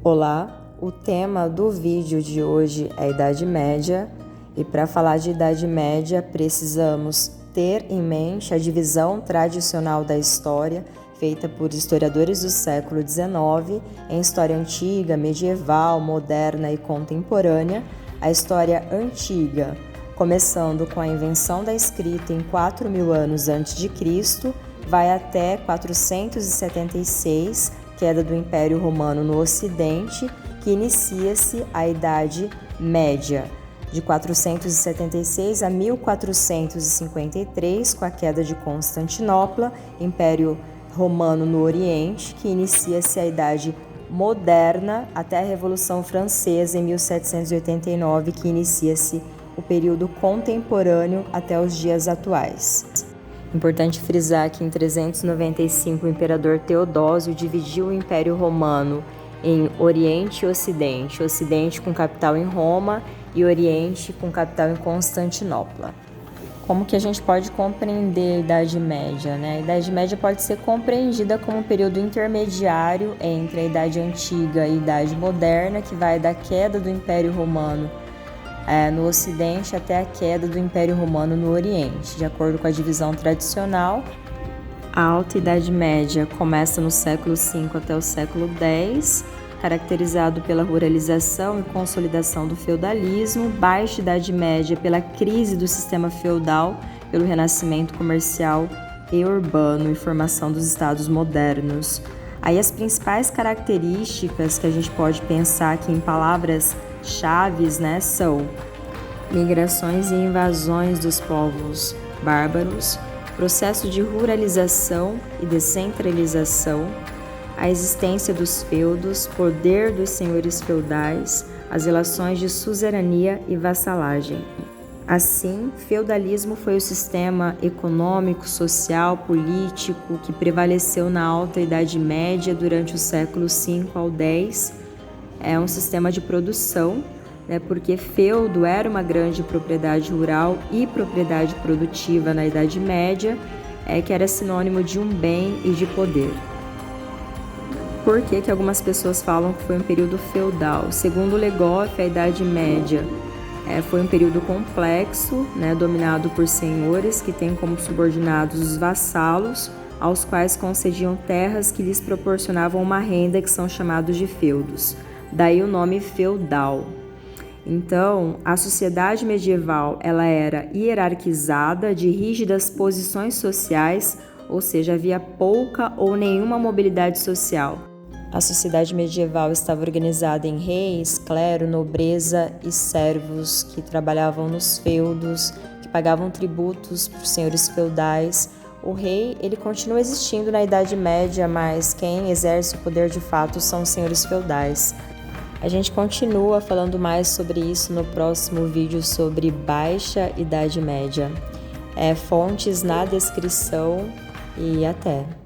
Olá, o tema do vídeo de hoje é a Idade Média e para falar de Idade Média precisamos ter em mente a divisão tradicional da história feita por historiadores do século XIX em história antiga, medieval, moderna e contemporânea. A história antiga, começando com a invenção da escrita em 4.000 anos antes de Cristo, vai até 476, queda do Império Romano no Ocidente, que inicia-se a Idade Média, de 476 a 1453, com a queda de Constantinopla, Império Romano no Oriente, que inicia-se a Idade Moderna, até a Revolução Francesa em 1789, que inicia-se o período contemporâneo até os dias atuais. Importante frisar que em 395 o imperador Teodósio dividiu o Império Romano em Oriente e Ocidente, Ocidente com capital em Roma e Oriente com capital em Constantinopla. Como que a gente pode compreender a Idade Média, né? A Idade Média pode ser compreendida como um período intermediário entre a Idade Antiga e a Idade Moderna, que vai da queda do Império Romano no Ocidente até a queda do Império Romano no Oriente. De acordo com a divisão tradicional, a Alta Idade Média começa no século V até o século X, caracterizado pela ruralização e consolidação do feudalismo. Baixa Idade Média pela crise do sistema feudal, pelo renascimento comercial e urbano e formação dos estados modernos. Aí as principais características que a gente pode pensar aqui em palavras chaves, né, são migrações e invasões dos povos bárbaros, processo de ruralização e descentralização, a existência dos feudos, poder dos senhores feudais, as relações de suzerania e vassalagem. Assim, feudalismo foi o sistema econômico, social, político que prevaleceu na Alta Idade Média durante os séculos V ao X. É um sistema de produção, né, porque feudo era uma grande propriedade rural e propriedade produtiva na Idade Média, que era sinônimo de um bem e de poder. Por que algumas pessoas falam que foi um período feudal? Segundo Legoff, a Idade Média foi um período complexo, né, dominado por senhores que têm como subordinados os vassalos, aos quais concediam terras que lhes proporcionavam uma renda, que são chamados de feudos. Daí o nome feudal. Então, a sociedade medieval ela era hierarquizada de rígidas posições sociais, ou seja, havia pouca ou nenhuma mobilidade social. A sociedade medieval estava organizada em reis, clero, nobreza e servos que trabalhavam nos feudos, que pagavam tributos para os senhores feudais. O rei, ele continua existindo na Idade Média, mas quem exerce o poder de fato são os senhores feudais. A gente continua falando mais sobre isso no próximo vídeo sobre Baixa Idade Média. Fontes na descrição e até!